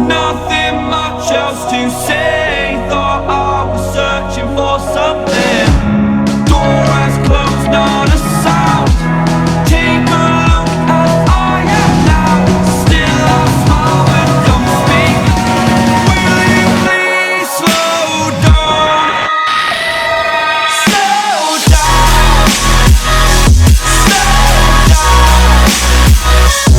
nothing much else to say. Thought I was searching for something. Door has closed, not a sound. Take a look as I am now. Still I smile when come speak. Will you please slow down? Slow down. Slow down. Slow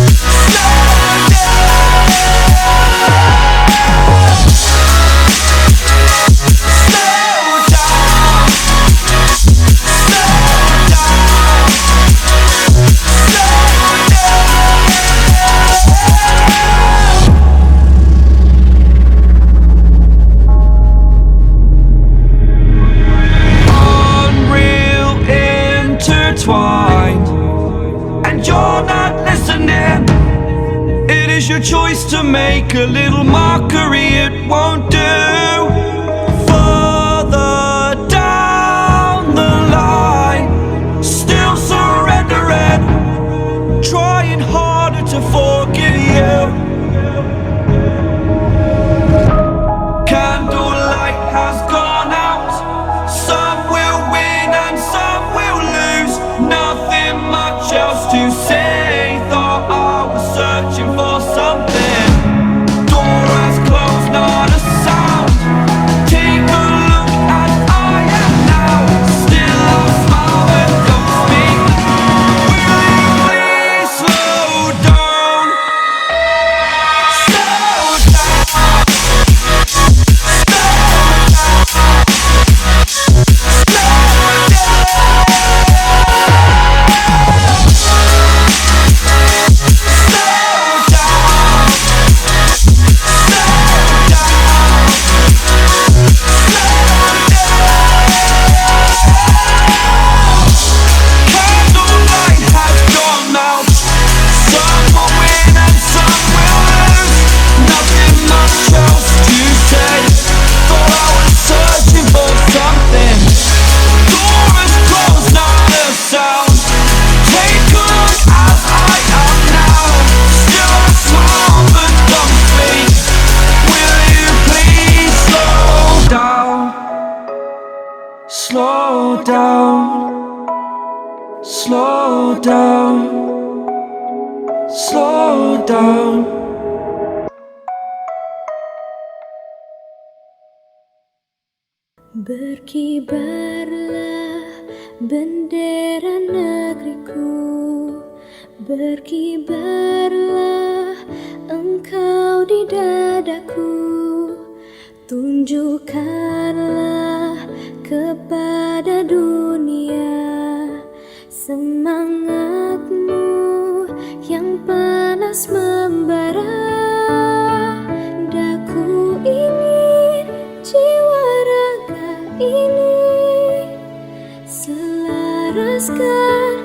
Unreal intertwined, and you're not listening. It is your choice to make a little mockery, it won't do. Further down the line, still surrendering, trying harder to forgive you. Candlelight has gone out. Some will win and some will lose. Nothing much else to say. Thought I was searching for something. Door has closed, not a sound. Take a look as I am now. Still I smile when come speak. Will you please slow down? Slow down. Candlelight has gone out. Some will win and some will lose. Nothing much else to say. Thought I was searching for something. Door is closed, not a sound. Take a look as I am now. Still I smile but don't speak. Will you please slow down? Slow down. Slow down. Slow down. Berkibarlah bendera negeriku, berkibarlah engkau di dadaku, tunjukkanlah kepada dunia semangatmu yang panas membara. Daku ingin jiwa raga ini selaraskan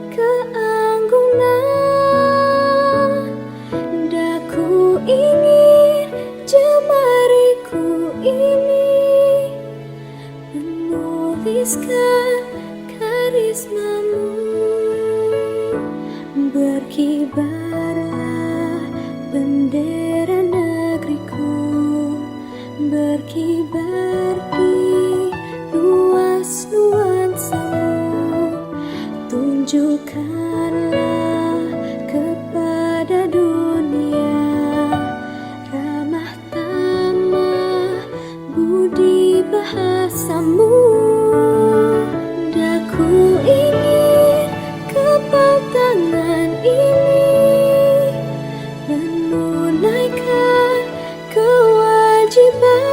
keanggunan. Daku ingin jemariku ini menuliskan karismamu. Berkibarlah bendera negeriku, berkibar di luas nuansamu. Tunjukkanlah kepada dunia ramah tamah budi bahasamu. Daku ingin kepal tangan ini menunaikan kewajiban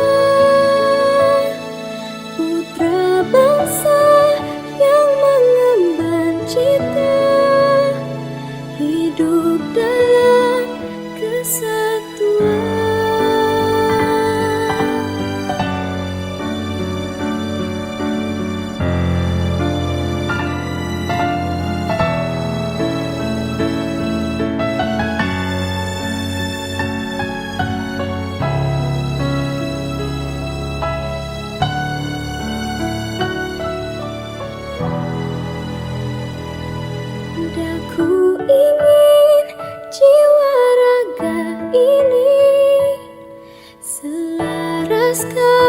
sekarang.